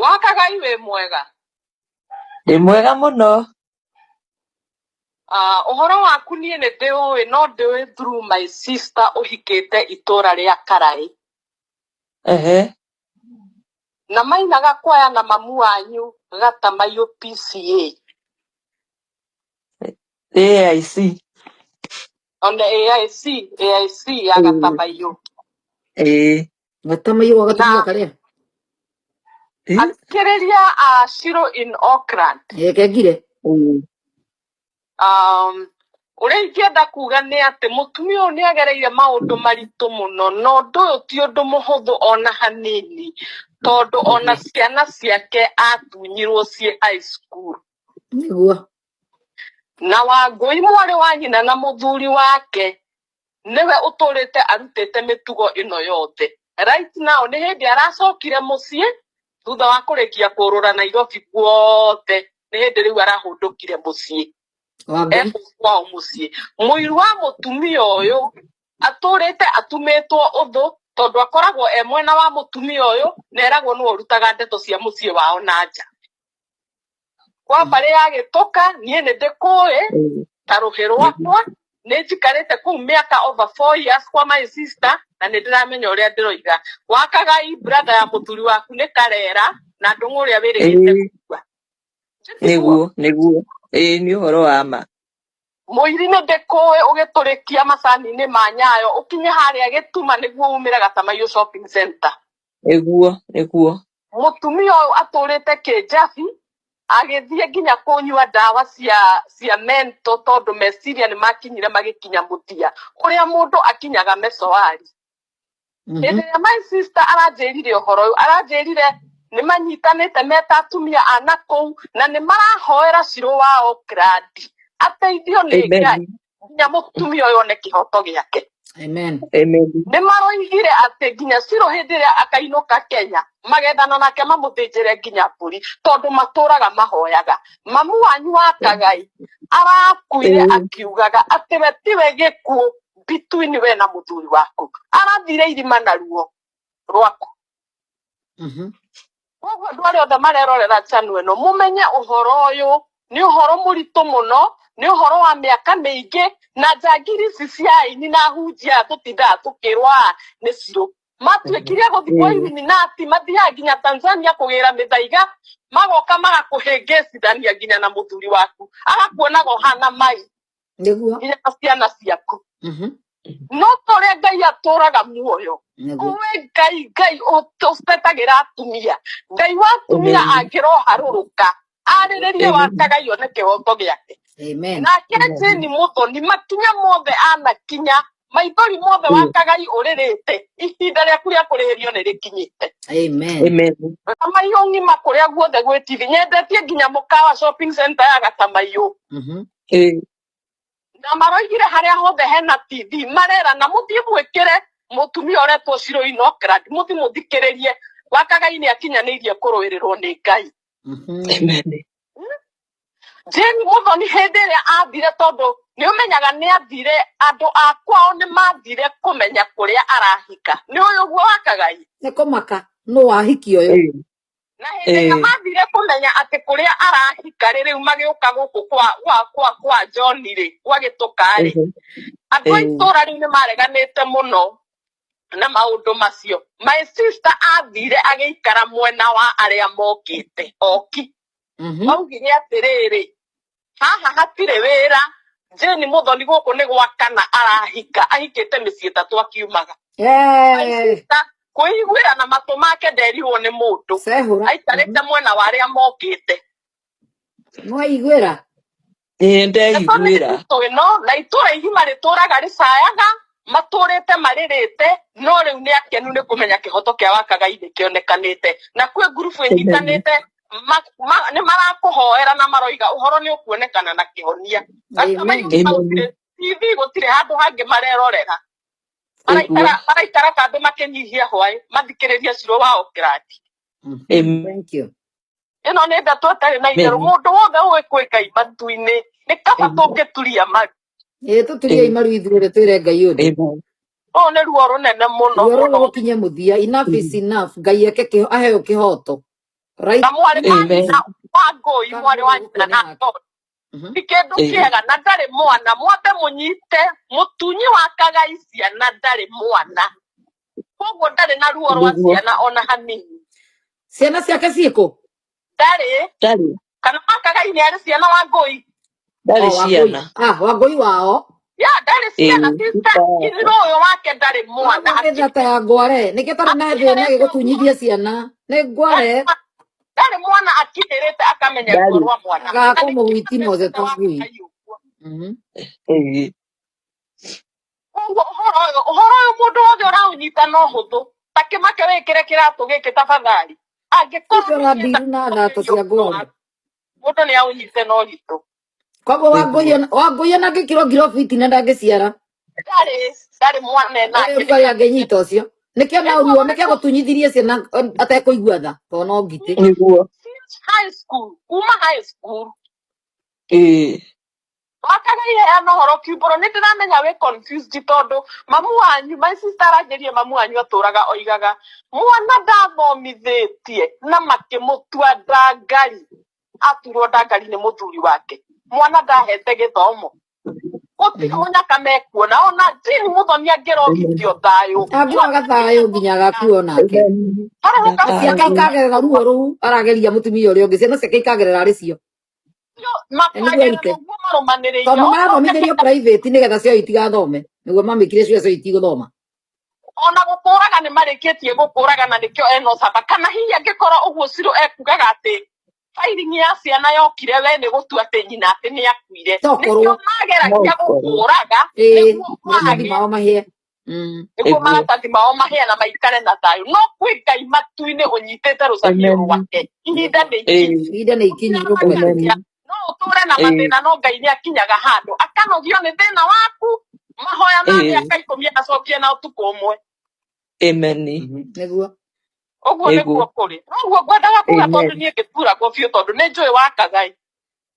Wakagai we mwega. Ndĩ mwega mũno. Ũhoro waku niĩ nĩ ndĩũĩ no ndĩũĩ through my sister ũhikĩte itũra rĩa Karai. Na mainaga kwaya na mamu wanyu Gatamaiyũ PCA. AIC. Ona AIC ya Gatamaiyũ. Gatamaiyũ wa Gatamaiyũ karĩa. Akĩrĩria Shiro in Auckland. Kengire. Ũrĩa ingĩenda kuga nĩ atĩ mũtumia ũyũ nĩ agereire maũndũ maritũ mũno no ũndũ ũyũ ti ũndũ mũhũthũ ona hanini tondũ ona ciana ciake atunyirwo ciĩ high school. Nĩguo. Na Wangũi mwarĩ wa nyina na mũthuri wake nĩwe ũtũrĩte arutĩte mĩtugo ĩno yothe. Right now nĩ hĩndĩ aracokire mũciĩ thutha wa kũrĩkia kũrũra Nairobi guothe nĩ hĩndĩ rĩu arahũndũkire mũciĩ. Kwao mũciĩ. Mũiru wa mũtumia ũyũ atũrĩte atumĩtwo ũthũ tondũ akoragwo mwena wa mũtumia ũyũ neragwo nĩwe ũrutaga ndeto cia mũciĩ wao na nja. Kwa mbarĩ ya Gĩtũka niĩ nĩ ndĩkũĩ ta rũhĩ rwakwa nĩ njikarĩte kũu mĩaka over 4 years kwa my sister na nĩ ndĩramenya ũrĩa ndĩroiga. Wakagai brother ya mũthuri waku nĩ Karera na ndũng'ũ ũrĩa wĩrĩgĩte kugua. Nĩguo. Nĩ ũhoro wa ma. Mũiri nĩ ndĩkũĩ ũgĩtũrĩkia macani-inĩ ma Nyayo ũkinye harĩa Gĩtuma nĩguo umĩre Gatamaiyũ shopping center. Nĩguo. Mũtumia ũyũ atũrĩte kĩnjabi agĩthiĩ nginya kũnyua ndawa cia mento tondũ meciria nĩ makinyire magĩkinya mũthia ũrĩa mũndũ akinyaga mecoari. Hĩndĩ ĩrĩa my sister aranjĩrire ũhoro ũyũ aranjĩrire nĩ manyitanĩte meta atumia a nakũu na nĩ marahoera Shiro wa Auckland ateithio nĩ Ngai nginya mũtumia ũyũ one kĩhoto gĩake. Amen. Nĩ maroigire atĩ nginya Shiro hĩndĩ ĩrĩa akainũka Kenya magethana nake mamũthĩnjĩre nginya mbũri tondũ matũraga mahoyaga. Mamu wanyu wa Kagai arakuire akiugaga atĩ we tiwe gĩkuũ between we na mũthuri waku arathire irima na ruo rwaku. Koguo andũ arĩa othe marerorera channel ĩno mũmenye ũhoro ũyũ nĩ ũhoro mũritũ mũno nĩ ũhoro wa mĩaka mĩingĩ na njangiri ici cia aini na hunjia tũtindaga tũkĩrwo nĩ Shiro matuĩkire gũthiĩ kwa Illuminati mathiaga nginya Tanzania kũgĩra mĩthaiga magoka magakũhĩngĩcithania nginya na mũthuri waku agakuonaga ũhana mai nginya ciana ciaku. No tũrĩa Ngai atũraga muoyo uwe Ngai ũtetagĩra atumia Ngai wa atumia angĩroharũrũka arĩrĩrie Wakagai one kĩhoto gĩake. Nake Jane Muthoni makinya mothe anakinya maithori mothe Wakagai ũrĩrĩte ihinda rĩaku rĩa kũrĩhĩrio nĩ rĩkinyĩte. Gatamaiyũ ng'ima kũrĩa guothe gwĩ TV nyendetie nginya mũkawa shopping center ya Gatamaiyũ. Na maroigire harĩa hothe hena TV marera na mũthiĩ mwĩkĩre mũtumia ũretwo Shiro in Auckland mũthiĩ mũthikĩrĩrie Wakagai nĩ akinyanĩirie kũrũĩrĩrwo nĩ Ngai. Jane Muthoni hĩndĩ ĩrĩa athire tondũ nĩ ũmenyaga nĩ athire andũ a kwao nĩ mathire kũmenya kũrĩa arahika. Nĩ ũyũ guo Wakagai. Nĩ kũmaka nũ wahiki ũyũ. Na hĩndĩ ĩrĩa mathire kũmenya atĩ kũrĩa arahika rĩu magĩũka gũkũ kwa John rĩ gwa Gĩtũka rĩ andũ a itũra rĩu nĩ mareganĩte mũno na maũndũ macio. My sister athire agĩikara mwena wa arĩa mokĩte oki. Maugire atĩrĩrĩ haha hatirĩ wĩra Jane Muthoni gũkũ nĩ gwakana arahika ahikĩte mĩciĩ ĩtatũ akiumaga. Kũiguĩra na matũ make nderirwo nĩ mũndũ aikarĩte mwena wa arĩa mokĩte. Mwaiguĩra? Ndeiguĩra. Na itũra igima rĩtũraga rĩcayaga matũrĩte marĩrĩte no rĩu nĩ akenu nĩ kũmenya kĩhoto kĩa Wakagai nĩ kĩonekanĩte na kwĩ ngurubu ĩnyitanĩte nĩ marakũhoera na maroiga ũhoro nĩ ũkuonekana na kĩhonia. TV gũtirĩ handũ hangĩ marerorera maraikara kandũ makĩnyihia hwaĩ mathikĩrĩria Shiro wa Auckland. Ĩno nĩ ndeto ĩtarĩ na itherũ mũndũ wothe ũĩ kwĩ Ngai matu-inĩ nĩ kaba tũngĩturia maru. Tũturie maru ithuĩ twĩre Ngai ũndũ. Ũũ nĩ ruo rũnene mũno ruo rũgũkinye mũthia. Enough is enough. Ngai aheo kĩhoto. Right. na mwari wa Amen. nyina wa Ngũi Kana mwari mũndũ wa nyina gũkuona na nake. Ngũi ti kĩndũ kĩega na ndarĩ mwana mwambe mũnyite mũtunyi wa kagai ciana ndarĩ mwana koguo ndarĩ na ruo rwa Nĩguo. ciana ona hanini Ciana ciake ciĩkũ? ndarĩ kana kagai nĩ arĩ ciana wa Ngũi Ndarĩ Wangũi. ciana. Wangũi wao. ya ndarĩ ciana Ĩĩ, sister iriro ũyũ wake ndarĩ mwana Nĩ thata ya ngware. Nĩkĩo tondũ na thĩna gĩgũtunyithia ciana. Nĩ ngware. ndarĩ mwana akirĩrĩte akamenya ruo rwa mwana Agakwo mũgwiti na ũze ta ngui. ĩĩ. koguo ũhoro ũyũ mũndũ wothe ũraũnyita no hũthũ ta Kĩmake wĩkĩre kĩratũ gĩkĩ tafadhali Ũcio ũrathiru na thata cia ngware. mũndũ nĩ aũnyite no ritũ Koguo Wangũi ona angĩkĩrwo ngirobiti na ndangĩciara. ndarĩ mwana nake Ũgai angĩnyita ũcio. Nĩkĩo na ruo nĩkĩo gũtunyithirie ciana atekũigua tha. Tondũ no ngiti. Nĩguo. high school kuma high school Ĩĩ. wakagai heana ũhoro kiumbũro nĩ ndĩramenya wĩ confused tondũ mamu wanyu my sister aranjĩrie mamu wanyu atũraga oigaga mwana ndathomithĩtie na makĩmũtua ndangari aturwo ndangari nĩ mũthuri wake mwana ndahete gĩthomo gũtirĩ mũnyaka mekuona ona Jane Muthoni angĩrogithio thayũ Angĩaga thayũ nginya agakuo nake. Ciake ikagerera ruo rũu arageria mũtumia ũrĩa ũngĩ. Ciana ciake ikagerera arĩ cio. Tondũ marathomithĩrio private nĩgetha cio itigathome. Nĩguo mamĩkire cio itigũthoma. ona gũkũraga nĩ marĩkĩtie gũkũraga na nĩkĩo ena ũcamba kana hihi angĩkorwo ũguo Ciro ekugaga atĩ filing ya ciana yokire we nĩ gũtua atĩ nyina atĩ nĩ akuire nĩkĩo mageragia gũkũraga nĩguo maratathi mao mahĩa na maikare na thayũ no kwĩ Ngai matu-inĩ ũnyitĩte rũcamio rwake ihinda nĩ ikinyu no ũtũre na mathĩna no Ngai nĩ akinyaga handũ akanogio nĩ thĩna waku mahoya ma mĩaka 10 acokie na ũtukũ ũmwe. Amen. Nĩguo. Ũguo nĩguo kũrĩ. Ũguo ngwendaga kuga tondũ niĩ ngĩturagwo biũ tondũ nĩ njũĩ wa Kagai.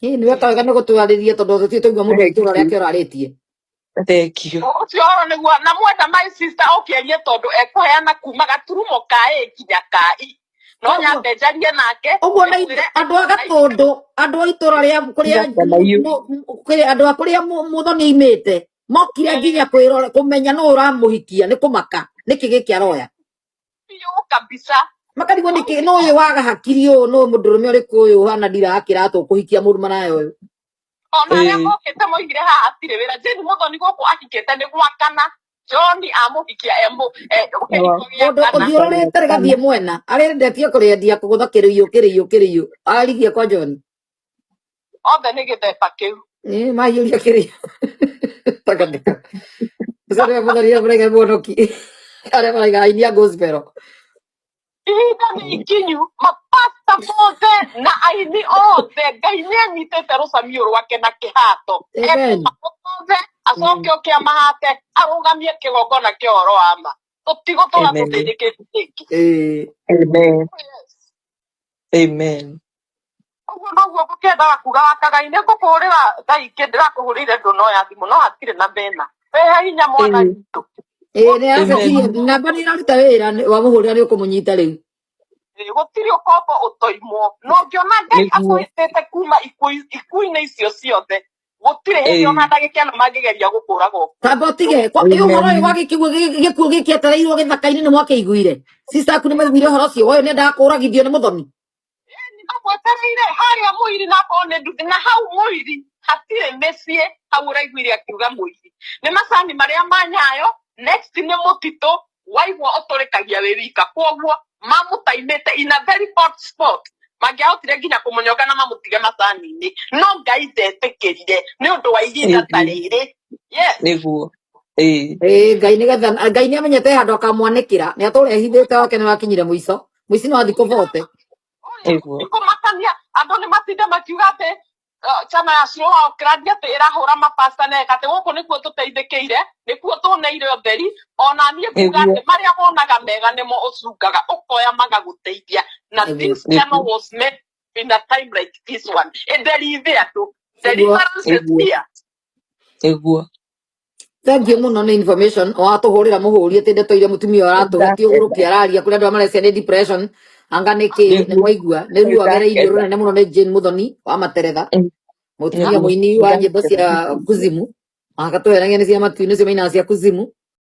Nĩwe kawega nĩ gũtwarĩria tondũ tũtirĩ tũigua mũndũ wa itũũra rĩake ũrarĩtie. Thank you. Ũcio horo nĩguo na mwenda my sister okĩarie tondũ ekũheana kuma gaturumo ka ĩ nginya ka I. No nyambe njarie nake. Ũguo na andũ a Gatũndũ andũ a itũũra rĩa kũrĩa andũ a kũrĩa Muthoni imĩte mokire nginya kũmenya nũ ũramũhikia nĩ kũmaka nĩkĩ gĩkĩ aroya. Biũ kabisa. Makarigwo nĩkĩ no ũyũ waga hakiri ũyũ no mũndũrũme ũrĩkũ ũyũ hana ndirakĩra atũ kũhikia mũndũ manayo ũyũ. Ona arĩa mokĩte moigire haha hatirĩ wĩra Jane Muthoni gũkũ ahikĩte nĩ gwakana John amũhikia ũthiũrũrĩte rĩgathiĩ mwena arĩendetie kũrĩendia kũgũtha kĩrĩiyũ ararigie kwa John. Othe nĩ gĩthemba kĩu. Mahiũria kĩrĩiyũ. Sasa Muthoni mũrege mũhonoki arĩa maraiga aini a gospel. Ihinda nĩ ikinyu mapasta mothe na aini othe Ngai nĩ anyitĩte rũcamio rwake na kĩhato othe acoke oke amahate arũgamie kĩgongona kĩa ũhoro wa ma tũtigũtũra tũthĩnĩkĩte rĩngĩ. Amen. Ũguo noguo ngũkĩendaga kuga wa Kagai nĩ ngũkũhũrĩra thaa ingĩ ndĩrakũhũrĩire ndũno ya thimũ no hatirĩ na thĩna wĩhe hinya mwana witũ. Nĩ acecirie namba nĩ ĩraruta wĩra wa mũhũrĩra nĩ ũkũmũnyita rĩu. Gũtirĩ ũkombo ũtoimwo no ngĩona Ngai akũhĩtĩte kuma ikuũ-inĩ icio ciothe gũtirĩ hĩndĩ ona ndagĩka ĩno mangĩgeria gũkũraga. Kamba ũtige ũhoro ũyũ wa gĩkuũ gĩkĩ etereirwo gĩthaka-inĩ nĩ mwakĩiguire. Sister aku nĩ maiguire ũhoro ũcio ũyũ nĩ endaga kũragithio nĩ Muthoni. Nĩmagwetereire harĩa Mũiri na akorwo nĩ nduthi na hau Mũiri hatirĩ mĩciĩ hau ũraiguire akiuga Mũiri nĩ macani marĩa ma Nyayo next nĩ mũtitũ waigua ũtũrĩkagia wĩ wika koguo mamũtaimĩte in a very hot spot mangĩahotire nginya kũmũnyonga na mamũtige macani-inĩ no Ngai ndetĩkĩrire nĩ ũndũ wa ihinda ta rĩrĩ. Nĩguo. Ngai nĩgetha Ngai nĩ amenyete handũ akamwanĩkĩra nĩ atũũra ehithĩte wake nĩ wakinyire mũico mũici no athiĩ kũbote. Nĩkũmakania andũ nĩ matinda makiuga atĩ chama ya Ciro okĩrathia atĩ ĩrahũra mapasta na atĩ gũkũ nĩkuo tũteithĩkĩire nĩkuo tuoneire ũtheri ona niĩ kuga atĩ marĩa monaga mega nĩmo ũcungaga ũkoya magagũteithia na this channel was made in a time like this one ĩnderiithe andũ deliverance is here. Nĩguo. Thank you mũno nĩ information watũhũrĩra mũhũri atĩ ndeto iria mũtumia aratũgũtia ũgũrũkia araria kũrĩ andũ marecia nĩ depression anga niki nĩguo waigua nä riu agereirio ndakenda runene muno nä Jane Muthoni wa Materetha mutumia nĩguo muini wa nyimbo ndakenda cia kuzimu akatweragia nä cia matu nä cio mainaga cia kuzimu